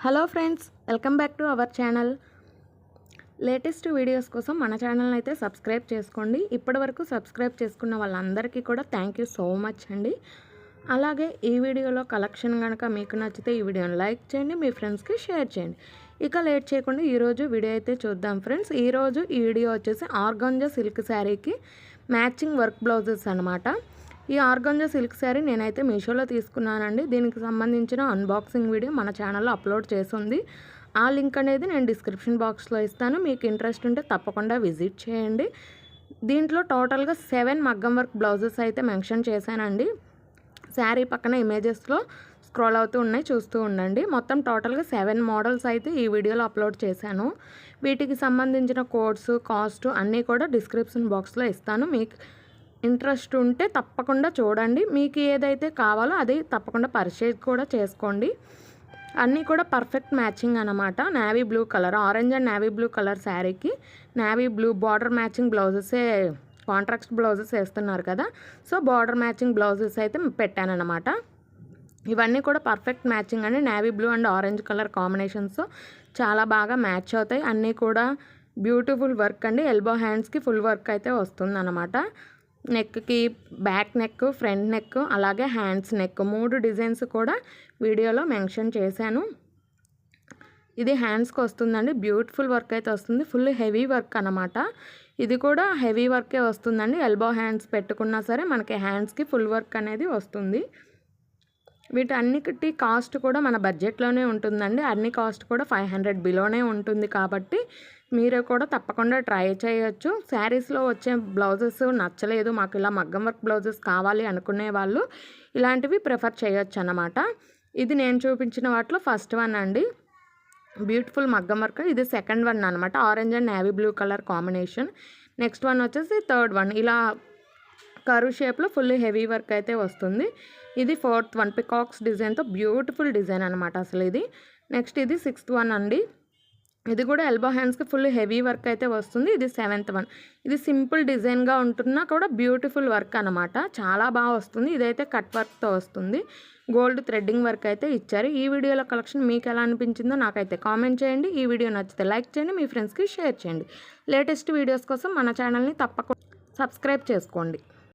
Hello friends, welcome back to our channel. Latest videos కోసం మన ఛానల్ని అయితే సబ్స్క్రైబ్ చేసుకోండి. ఇప్పటివరకు సబ్స్క్రైబ్ చేసుకున్న వాళ్ళందరికీ కూడా థ్యాంక్ యూ సో మచ్ అండి. అలాగే ఈ వీడియోలో కలెక్షన్ కనుక మీకు నచ్చితే ఈ వీడియోని లైక్ చేయండి, మీ ఫ్రెండ్స్కి షేర్ చేయండి. ఇక లేట్ చేయకుండా ఈరోజు వీడియో అయితే చూద్దాం ఫ్రెండ్స్. ఈరోజు ఈ వీడియో వచ్చేసి ఆర్గాంజా సిల్క్ శారీకి మ్యాచింగ్ వర్క్ బ్లౌజెస్ అనమాట. ఈ ఆర్గాంజా సిల్క్ శారీ నేనైతే మీషోలో తీసుకున్నానండి. దీనికి సంబంధించిన అన్బాక్సింగ్ వీడియో మన ఛానల్లో అప్లోడ్ చేసింది. ఆ లింక్ అనేది నేను డిస్క్రిప్షన్ బాక్స్లో ఇస్తాను. మీకు ఇంట్రెస్ట్ ఉంటే తప్పకుండా విజిట్ చేయండి. దీంట్లో టోటల్గా 7 మగ్గం వర్క్ బ్లౌజెస్ అయితే మెన్షన్ చేశానండి. శారీ పక్కన ఇమేజెస్లో స్క్రోల్ అవుతూ ఉన్నాయి, చూస్తూ ఉండండి. మొత్తం టోటల్గా 7 మోడల్స్ అయితే ఈ వీడియోలో అప్లోడ్ చేశాను. వీటికి సంబంధించిన కోడ్స్, కాస్ట్ అన్నీ కూడా డిస్క్రిప్షన్ బాక్స్లో ఇస్తాను. మీకు ఇంట్రెస్ట్ ఉంటే తప్పకుండా చూడండి. మీకు ఏదైతే కావాలో అది తప్పకుండా పర్చేజ్ కూడా చేసుకోండి. అన్నీ కూడా పర్ఫెక్ట్ మ్యాచింగ్ అనమాట. Navy blue colour, orange and navy blue colour శారీకి నేవీ బ్లూ బార్డర్ మ్యాచింగ్ బ్లౌజెసే, కాంట్రాక్ట్ బ్లౌజెస్ వేస్తున్నారు కదా, సో బార్డర్ మ్యాచింగ్ బ్లౌజెస్ అయితే పెట్టానన్నమాట. ఇవన్నీ కూడా పర్ఫెక్ట్ మ్యాచింగ్ అండి. Navy blue and orange colour combinations చాలా బాగా మ్యాచ్ అవుతాయి. అన్నీ కూడా బ్యూటిఫుల్ వర్క్ అండి. ఎల్బో హ్యాండ్స్కి ఫుల్ వర్క్ అయితే వస్తుంది అనమాట. నెక్కి బ్యాక్ నెక్, ఫ్రంట్ నెక్, అలాగే హ్యాండ్స్ నెక్ 3 డిజైన్స్ కూడా వీడియోలో మెన్షన్ చేశాను. ఇది హ్యాండ్స్కి వస్తుందండి. బ్యూటిఫుల్ వర్క్ అయితే వస్తుంది. ఫుల్ హెవీ వర్క్ అనమాట. ఇది కూడా హెవీ వర్కే వస్తుందండి. ఎల్బో హ్యాండ్స్ పెట్టుకున్నా సరే మనకి హ్యాండ్స్కి ఫుల్ వర్క్ అనేది వస్తుంది. వీటన్నిటి కాస్ట్ కూడా మన బడ్జెట్లోనే ఉంటుందండి. అన్ని కాస్ట్ కూడా 500 బిలోనే ఉంటుంది కాబట్టి మీరు కూడా తప్పకుండా ట్రై చేయొచ్చు. శారీస్లో వచ్చే బ్లౌజెస్ నచ్చలేదు, మాకు ఇలా మగ్గం వర్క్ బ్లౌజెస్ కావాలి అనుకునే వాళ్ళు ఇలాంటివి ప్రిఫర్ చేయొచ్చు అన్నమాట. ఇది నేను చూపించిన వాటిలో ఫస్ట్ వన్ అండి, బ్యూటిఫుల్ మగ్గం వర్క్. ఇది సెకండ్ వన్ అనమాట, orange and navy blue colour combination. Next one వచ్చేసి థర్డ్ వన్, ఇలా కర్వ్ షేప్లో ఫుల్ హెవీ వర్క్ అయితే వస్తుంది. ఇది ఫోర్త్ వన్, పికాక్స్ డిజైన్తో బ్యూటిఫుల్ డిజైన్ అనమాట అసలు ఇది. నెక్స్ట్ ఇది 6th వన్ అండి. ఇది కూడా ఎల్బో హ్యాండ్స్కి ఫుల్ హెవీ వర్క్ అయితే వస్తుంది. ఇది 7th వన్. ఇది సింపుల్ డిజైన్గా ఉంటున్నా కూడా బ్యూటిఫుల్ వర్క్ అనమాట, చాలా బాగా వస్తుంది. ఇదైతే కట్ వర్క్తో వస్తుంది. గోల్డ్ థ్రెడ్డింగ్ వర్క్ అయితే ఇచ్చారు. ఈ వీడియోలో కలెక్షన్ మీకు ఎలా అనిపించిందో నాకైతే కామెంట్ చేయండి. ఈ వీడియో నచ్చితే లైక్ చేయండి, మీ ఫ్రెండ్స్కి షేర్ చేయండి. లేటెస్ట్ వీడియోస్ కోసం మన ఛానల్ని తప్పకుండా సబ్స్క్రైబ్ చేసుకోండి.